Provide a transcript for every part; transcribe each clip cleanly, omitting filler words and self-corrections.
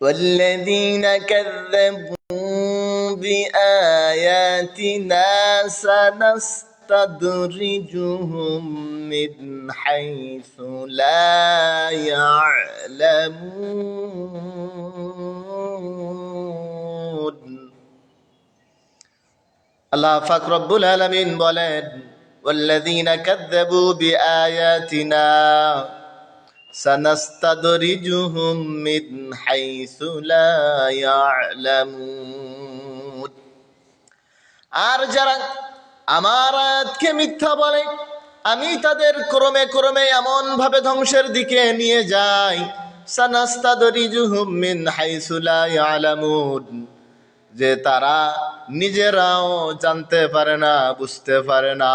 والذين كذبوا بآياتنا سنستدرجهم من حيث لا يعلمون আল্লাহ পাক রব্বুল আলামিন বলেন والذين كذبوا بآياتنا سنستدرجهم من حيث لا يعلمون আর যারা আমার আয়াতকে মিথ্যা বলে আমি তাদের ক্রমে ক্রমে এমন ভাবে ধ্বংসের দিকে নিয়ে যাই সানাস্তাদরিজুহুম মিন হাইসু লা ইয়ালামুন যে তারা নিজেরাও জানতে পারে না বুঝতে পারে না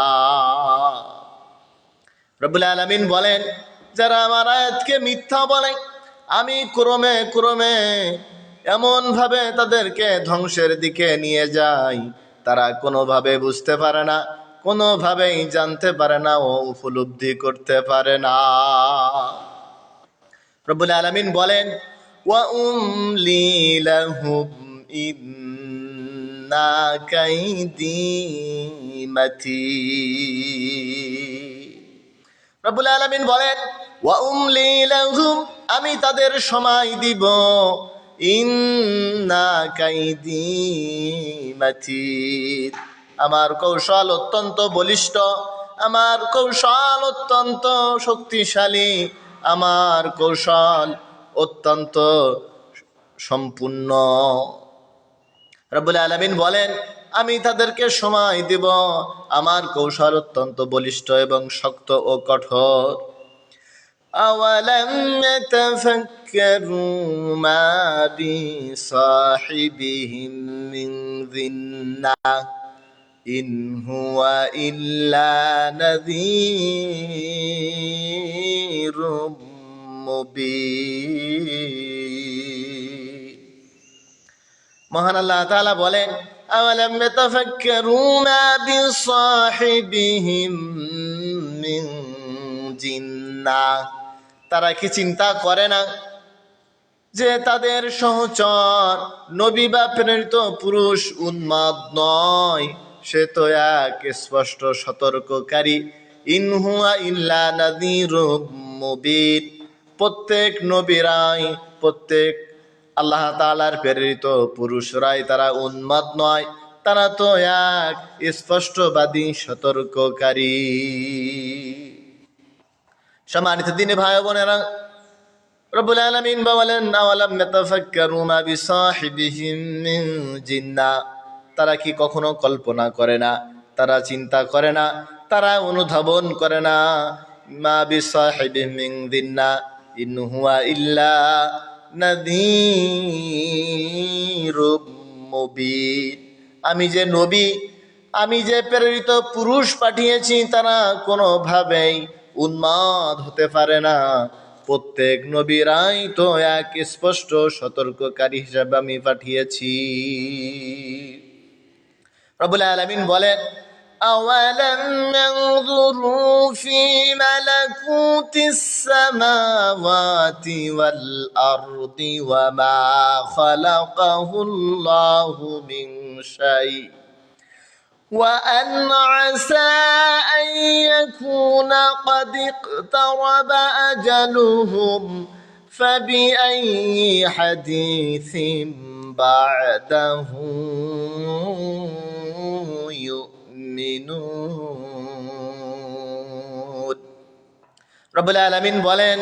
রব্বুল আলামিন বলেন যারা আমার আয়াতকে মিথ্যা বলে আমি ক্রমে ক্রমে এমন ভাবে তাদেরকে ধ্বংসের দিকে নিয়ে যাই তারা কোনোভাবে বুঝতে পারে না কোনোভাবেই জানতে পারে না ও উপলব্ধি করতে পারে না রব্বুল আলামিন বলেন ওয়া উমলি লাহুম ইন্না কাইদি মাতীন রব্বুল আলামিন বলেন ওয়া উমলি লাহুম আমি তাদের সময় দিব ইন্না কাইদি মাতীন আমার কৌশল অত্যন্ত বলিষ্ঠ আমার কৌশল অত্যন্ত শক্তিশালী আমার কৌশল অত্যন্ত সম্পূর্ণ রব্বুল আলামিন বলেন আমি তাদেরকে সময় দেব আমার কৌশল অত্যন্ত বলিষ্ঠ এবং শক্ত ও কঠোর আওয়ালাম ইয়াতাফাক্কারু মা বিসাহিবিহিম মিন জিন্নাহ ইন হুয়া ইল্লা নাযীরুম মুবিন মহান আল্লাহ তাআলা বলেন আওয়ালাম ইয়াতাফাক্কারু মা বিসাহিবিহিম মিন জিন্নাহ তারা কি চিন্তা করে না যে তাদের সহচর নবী বা প্রেরিত পুরুষ উন্মাদ নয় সে তো এক স্পষ্ট সতর্ককারী ইন হুয়া ইল্লা নাযীরুম মুবিন প্রত্যেক নবীরাই প্রত্যেক আল্লাহ তাআলার প্রেরিত পুরুষরাই তারা উন্মাদ নয় তারা তো এক স্পষ্টবাদী সতর্ককারী সম্মানিত দিনী ভাই বোনেরা রব্বুল আলামিন বলেন আওয়ালাম ইয়াতাফাক্কারু মা বিসাহিবিহিম মিন জিন্নাহ তারা কি কখনো কল্পনা করে না তারা চিন্তা করে না তারা অনুধাবন করে না মা বিসাহিবিহিম মিন জিন্নাহ ইন হুয়া ইল্লা নাযীরুম মুবিন আমি যে নবী আমি যে প্রেরিত পুরুষ পাঠিয়েছি তারা কোনোভাবেই উন্মাদ হতে পারে না প্রত্যেক নবীরাই তো এক স্পষ্ট সতর্ককারী হিসেবে আমি পাঠিয়েছি রব্বুল আলামিন বলেন আওয়ালাম ইয়ানজুরু ফি মালাকুতিস সামাওয়াতি ওয়াল আরদি ওয়া মা খালাকাহুল্লাহু মিন শাই وأن عسى أن يكون قد اقترب أجلهم فبأي حديث بعده يؤمنون رب العالمين বলেন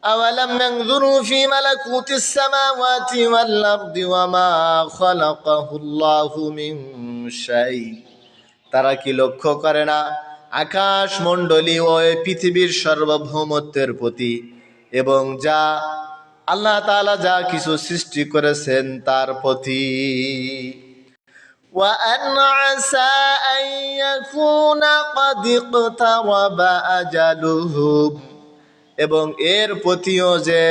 أولم ينظروا في ملكوت السماوات والأرض وما خلقه الله من شيء তারা কি লক্ষ্য করে না আকাশ মণ্ডলী ও পৃথিবীর সার্বভৌমত্বের প্রতি এবং যা আল্লাহ তাআলা যা কিছু সৃষ্টি করেছেন তার প্রতি وأن عسى أن يكون قد اقترب أجلهم এবং এর প্রতিও যে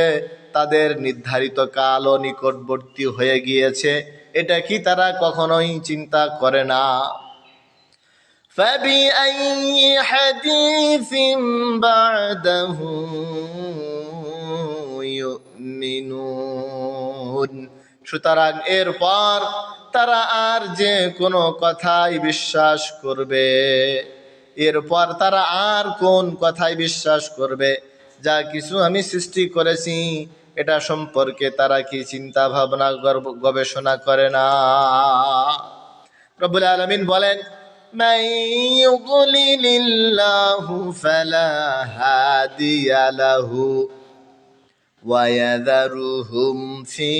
তাদের নির্ধারিত কালও নিকটবর্তী হয়ে গিয়েছে এটা কি তারা কখনোই চিন্তা করে না فبأي حديث بعده يؤمنون সুতরাং এরপর তারা আর যে কোনো কথাই বিশ্বাস করবে, এরপর তারা আর কোন কথাই বিশ্বাস করবে? যা কিছু আমি সৃষ্টি করেছি এটা সম্পর্কে তারা কি চিন্তা ভাবনা গবেষণা করে না? রব্বুল আলামিন বলেন, মান ইউদ্লিলিল্লাহু ফালা হাদিয়া লাহু ওয়া ইয়াযরুহুম ফি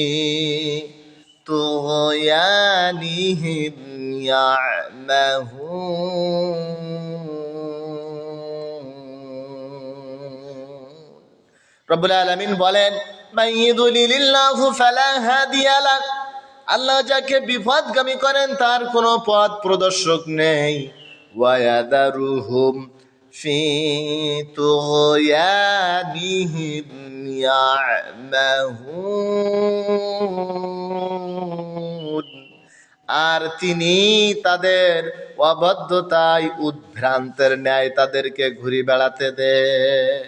তুগয়ানিহিম ইয়ামাহুন। রব্বুল আলামিন বলেন, মান ইউদ্লিলিল্লাহু ফালা হাদিয়া লাহু, আল্লাহ যাকে বিপদগামী করেন তার কোনো পথ প্রদর্শক নেই। ওয়া ইয়াযরুহুম ফি তুগয়ানিহিম ইয়ামাহুন, আর তিনি তাদের অবাধ্যতায় উদ্ভ্রান্তের ন্যায় তাদেরকে ঘুরে বেড়াতে দেন।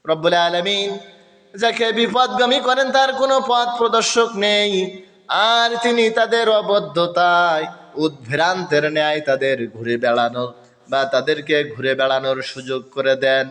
রব্বুল আলামিন যাকে বিপদগামী করেন তার কোনো পথ প্রদর্শক নেই, আর তিনি তাদের অবদ্ধতায় উদ্ভ্রান্তের ন্যায় তাদের ঘুরে বেড়ানোর বা তাদেরকে ঘুরে বেড়ানোর সুযোগ করে দেন।